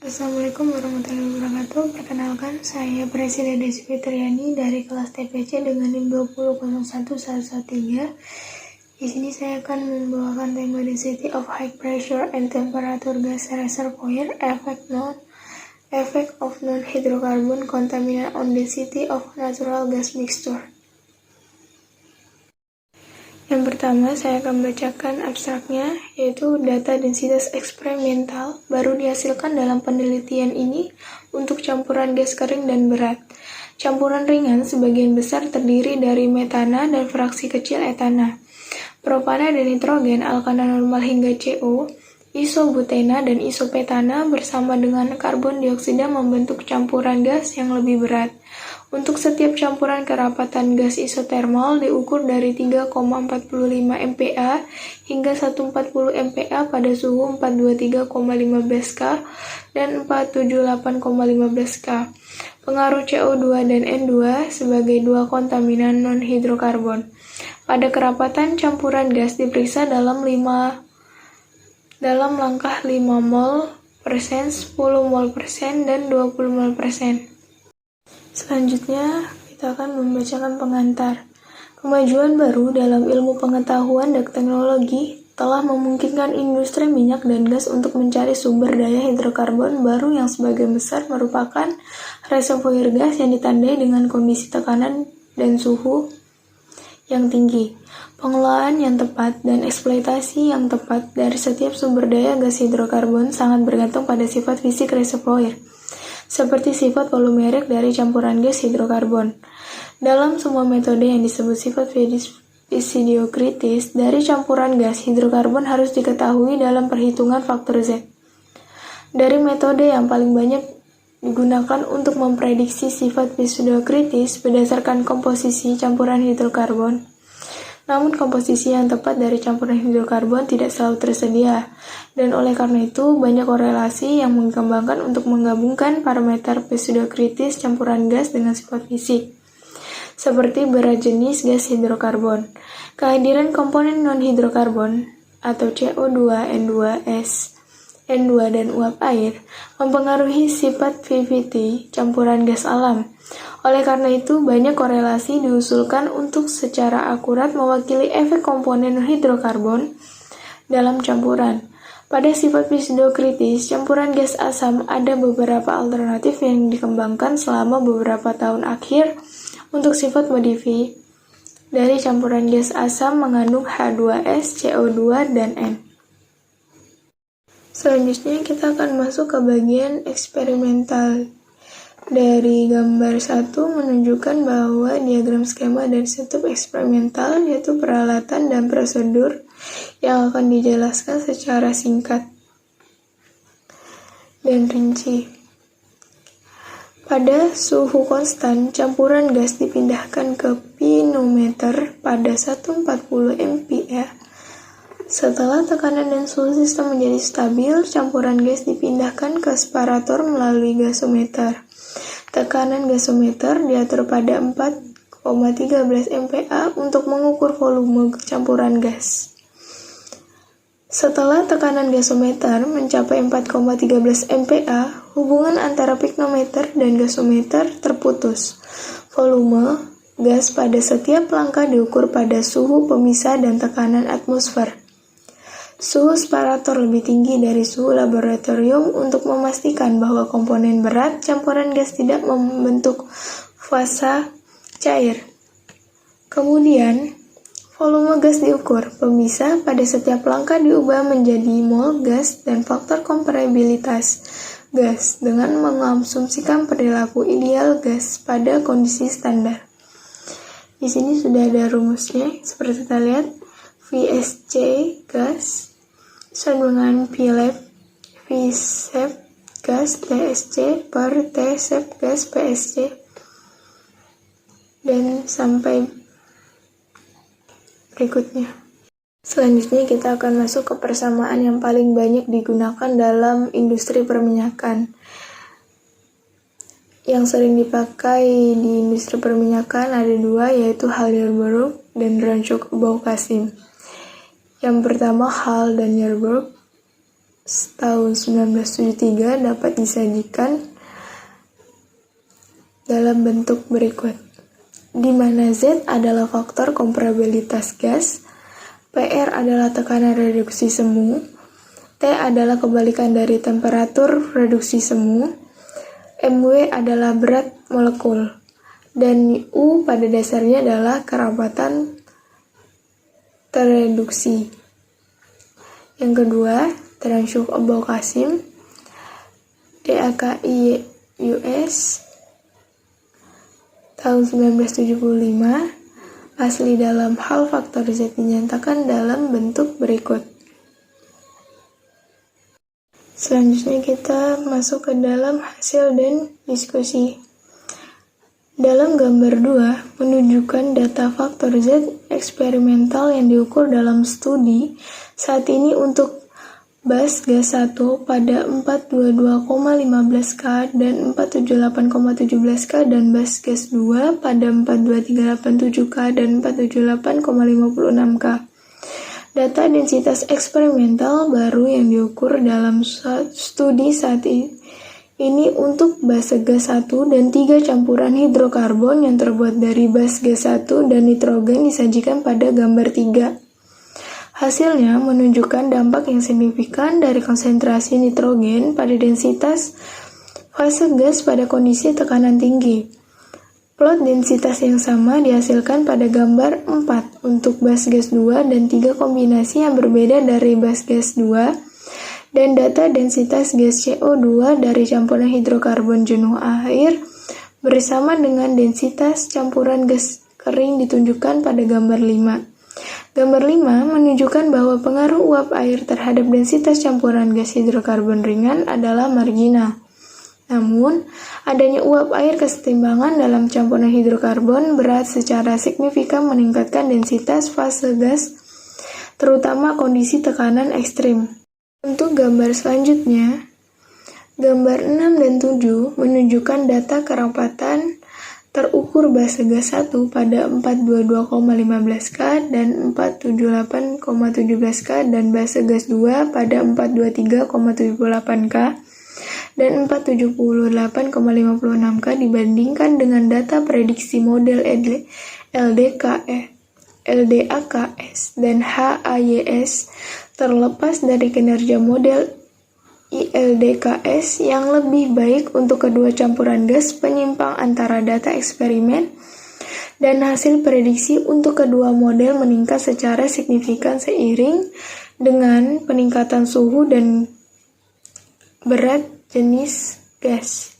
Assalamualaikum warahmatullahi wabarakatuh. Perkenalkan, saya Presiden Desi Fitriani dari kelas TPC dengan NIM 2001113. Di sini saya akan membawakan tema Density of High Pressure and Temperature Gas Reservoir, Effect of Non-Hydrocarbon Contaminant on Density of Natural Gas Mixture. Yang pertama, saya akan membacakan abstraknya, yaitu data densitas eksperimental baru dihasilkan dalam penelitian ini untuk campuran gas kering dan berat. Campuran ringan sebagian besar terdiri dari metana dan fraksi kecil etana, propana dan nitrogen, alkana normal hingga CO, isobutena dan isopetana bersama dengan karbon dioksida membentuk campuran gas yang lebih berat. Untuk setiap campuran kerapatan gas isotermal diukur dari 3,45 MPa hingga 140 MPa pada suhu 423,15 K dan 478,15 K. Pengaruh CO2 dan N2 sebagai dua kontaminan non-hidrokarbon. Pada kerapatan campuran gas diperiksa dalam langkah 5 mol persen, 10 mol persen, dan 20 mol persen. Selanjutnya, kita akan membacakan pengantar. Kemajuan baru dalam ilmu pengetahuan dan teknologi telah memungkinkan industri minyak dan gas untuk mencari sumber daya hidrokarbon baru yang sebagian besar merupakan reservoir gas yang ditandai dengan kondisi tekanan dan suhu yang tinggi. Pengelolaan yang tepat dan eksploitasi yang tepat dari setiap sumber daya gas hidrokarbon sangat bergantung pada sifat fisik reservoir, seperti sifat volumerik dari campuran gas hidrokarbon. Dalam semua metode yang disebut sifat fisidiokritis dari campuran gas hidrokarbon harus diketahui dalam perhitungan faktor Z. Dari metode yang paling banyak digunakan untuk memprediksi sifat fisidiokritis berdasarkan komposisi campuran hidrokarbon. Namun komposisi yang tepat dari campuran hidrokarbon tidak selalu tersedia, dan oleh karena itu banyak korelasi yang mengembangkan untuk menggabungkan parameter fisidiokritis campuran gas dengan sifat fisik, seperti berat jenis gas hidrokarbon. Kehadiran komponen non-hidrokarbon atau CO2, N2S, N2 dan uap air mempengaruhi sifat VVT campuran gas alam. Oleh karena itu, banyak korelasi diusulkan untuk secara akurat mewakili efek komponen hidrokarbon dalam campuran. Pada sifat fisidiokritis campuran gas asam, ada beberapa alternatif yang dikembangkan selama beberapa tahun akhir untuk sifat modifi dari campuran gas asam mengandung H2S, CO2, dan N. Selanjutnya kita akan masuk ke bagian eksperimental. Dari gambar 1 menunjukkan bahwa diagram skema dari setup eksperimental yaitu peralatan dan prosedur yang akan dijelaskan secara singkat dan rinci. Pada suhu konstan, campuran gas dipindahkan ke pinometer pada 140 MPa. Setelah tekanan dan suhu sistem menjadi stabil, campuran gas dipindahkan ke separator melalui gasometer. Tekanan gasometer diatur pada 4,13 MPa untuk mengukur volume campuran gas. Setelah tekanan gasometer mencapai 4,13 MPa, hubungan antara piknometer dan gasometer terputus. Volume gas pada setiap langkah diukur pada suhu pemisah dan tekanan atmosfer. Suhu separator lebih tinggi dari suhu laboratorium untuk memastikan bahwa komponen berat campuran gas tidak membentuk fasa cair. Kemudian, volume gas diukur. Pemisah pada setiap langkah diubah menjadi mol gas dan faktor komparabilitas gas dengan mengasumsikan perilaku ideal gas pada kondisi standar. Di sini sudah ada rumusnya, seperti kita lihat. VSC gas sama dengan Vlab Vsep gas TSC per Tsep gas PSC, dan sampai berikutnya. Selanjutnya kita akan masuk ke persamaan yang paling banyak digunakan dalam industri perminyakan. Yang sering dipakai di industri perminyakan ada dua, yaitu Hallberg dan Rancho Baukasim. Yang pertama, Hall dan Yerberg. tahun 1973 dapat disajikan dalam bentuk berikut, di mana Z adalah faktor komparabilitas gas, PR adalah tekanan reduksi semu, T adalah kebalikan dari temperatur reduksi semu, MW adalah berat molekul, dan U pada dasarnya adalah kerapatan terreduksi. Yang kedua, Transhuc-Abou Qasim, DAKI US, tahun 1975, asli dalam hal faktor Z dinyatakan dalam bentuk berikut. Selanjutnya kita masuk ke dalam hasil dan diskusi. Dalam gambar 2 menunjukkan data faktor Z eksperimental yang diukur dalam studi saat ini untuk bus gas 1 pada 422,15 K dan 478,17 K dan bus gas 2 pada 42387 K dan 478,56 K. Data densitas eksperimental baru yang diukur dalam studi saat ini untuk base gas 1 dan 3 campuran hidrokarbon yang terbuat dari base gas 1 dan nitrogen disajikan pada gambar 3. Hasilnya menunjukkan dampak yang signifikan dari konsentrasi nitrogen pada densitas fase gas pada kondisi tekanan tinggi. Plot densitas yang sama dihasilkan pada gambar 4 untuk base gas 2 dan 3 kombinasi yang berbeda dari base gas 2 dan data densitas gas CO2 dari campuran hidrokarbon jenuh air bersama dengan densitas campuran gas kering ditunjukkan pada gambar 5. Gambar 5 menunjukkan bahwa pengaruh uap air terhadap densitas campuran gas hidrokarbon ringan adalah marginal. Namun, adanya uap air kesetimbangan dalam campuran hidrokarbon berat secara signifikan meningkatkan densitas fase gas, terutama kondisi tekanan ekstrim. Untuk gambar selanjutnya, gambar 6 dan 7 menunjukkan data kerapatan terukur base gas 1 pada 422,15 K dan 478,17 K dan base gas 2 pada 423,78 K dan 478,56 K dibandingkan dengan data prediksi model LDAKS dan HAYS terlepas dari kinerja model ILDKS yang lebih baik untuk kedua campuran gas penyimpang antara data eksperimen dan hasil prediksi untuk kedua model meningkat secara signifikan seiring dengan peningkatan suhu dan berat jenis gas.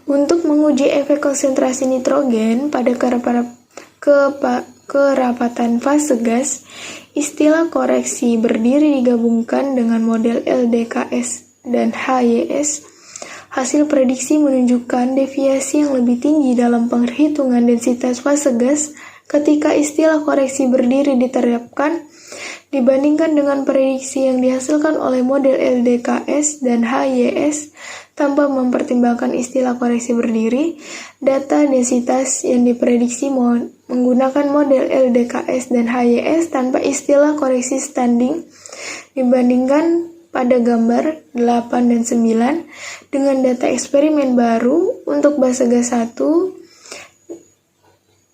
Untuk menguji efek konsentrasi nitrogen pada kerapatan fase gas, istilah koreksi berdiri digabungkan dengan model LDKS dan HYS. Hasil prediksi menunjukkan deviasi yang lebih tinggi dalam perhitungan densitas fase gas ketika istilah koreksi berdiri diterapkan dibandingkan dengan prediksi yang dihasilkan oleh model LDKS dan HYS tanpa mempertimbangkan istilah koreksi berdiri. Data densitas yang diprediksi menggunakan model LDKS dan HYS tanpa istilah koreksi standing dibandingkan pada gambar 8 dan 9 dengan data eksperimen baru untuk base gas 1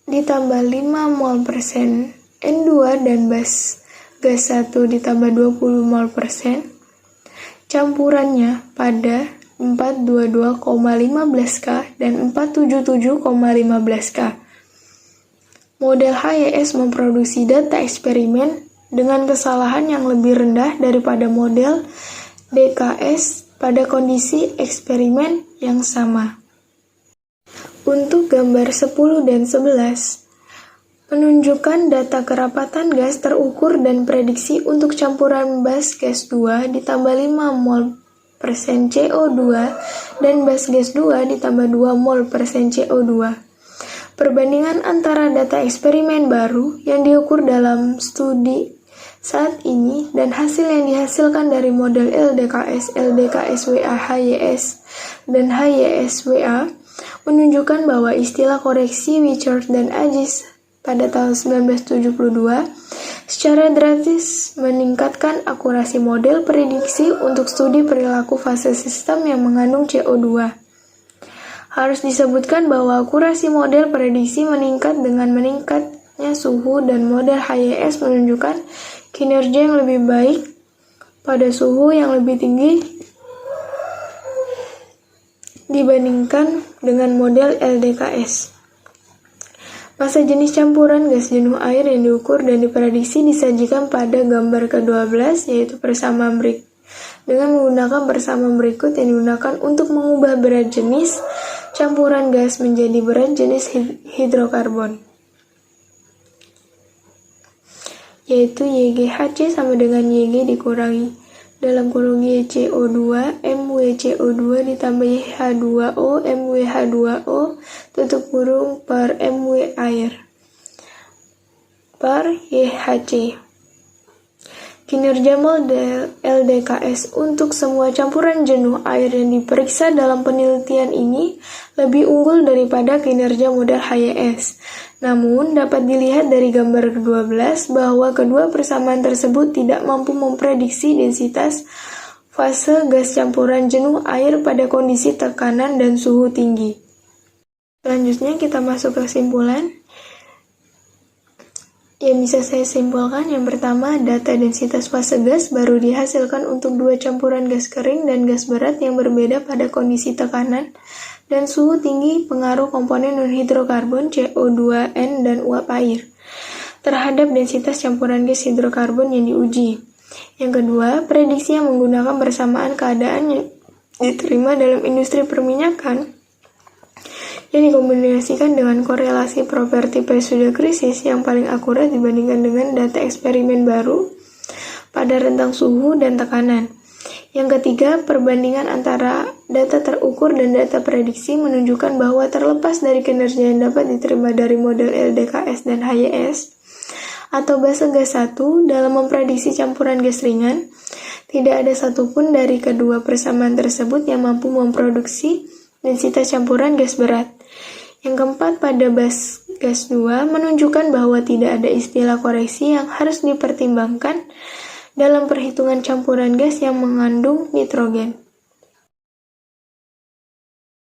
ditambah 5 mol persen N2 dan base gas 1 ditambah 20 mol persen campurannya pada 422,15 K dan 477,15 K. Model HYS memproduksi data eksperimen dengan kesalahan yang lebih rendah daripada model DKS pada kondisi eksperimen yang sama. Untuk gambar 10 dan 11, menunjukkan data kerapatan gas terukur dan prediksi untuk campuran base gas 2 ditambah 5 mol persen CO2 dan base gas 2 ditambah 2 mol persen CO2. Perbandingan antara data eksperimen baru yang diukur dalam studi saat ini dan hasil yang dihasilkan dari model LDKS, LDKSWA, HYS, dan HYSWA menunjukkan bahwa istilah koreksi Wichert dan Agis pada tahun 1972 secara drastis meningkatkan akurasi model prediksi untuk studi perilaku fase sistem yang mengandung CO2. Harus disebutkan bahwa akurasi model prediksi meningkat dengan meningkatnya suhu dan model HYS menunjukkan kinerja yang lebih baik pada suhu yang lebih tinggi dibandingkan dengan model LDKS. Masa jenis campuran gas jenuh air yang diukur dan diprediksi disajikan pada gambar ke-12, yaitu persamaan dengan menggunakan persamaan berikut yang digunakan untuk mengubah berat jenis campuran gas menjadi berat jenis hidrokarbon, yaitu YgHC sama dengan Yg dikurangi dalam kurung YCO2 MwCO2 ditambah H2O MwH2O tutup kurung per Mw air per YHC. Kinerja model LDKS untuk semua campuran jenuh air yang diperiksa dalam penelitian ini lebih unggul daripada kinerja model HYS. Namun, dapat dilihat dari gambar ke-12 bahwa kedua persamaan tersebut tidak mampu memprediksi densitas fase gas campuran jenuh air pada kondisi tekanan dan suhu tinggi. Selanjutnya kita masuk ke kesimpulan. Yang bisa saya simpulkan, yang pertama, data densitas fase gas baru dihasilkan untuk dua campuran gas kering dan gas berat yang berbeda pada kondisi tekanan dan suhu tinggi pengaruh komponen non-hidrokarbon CO2N dan uap air terhadap densitas campuran gas hidrokarbon yang diuji. Yang kedua, prediksi yang menggunakan persamaan keadaan yang diterima dalam industri perminyakan yang dikombinasikan dengan korelasi properti periode krisis yang paling akurat dibandingkan dengan data eksperimen baru pada rentang suhu dan tekanan. Yang ketiga, perbandingan antara data terukur dan data prediksi menunjukkan bahwa terlepas dari kinerja yang dapat diterima dari model LDKS dan HYS atau base gas 1 dalam memprediksi campuran gas ringan, tidak ada satupun dari kedua persamaan tersebut yang mampu memproduksi densitas campuran gas berat. Yang keempat, pada base gas 2 menunjukkan bahwa tidak ada istilah koreksi yang harus dipertimbangkan dalam perhitungan campuran gas yang mengandung nitrogen.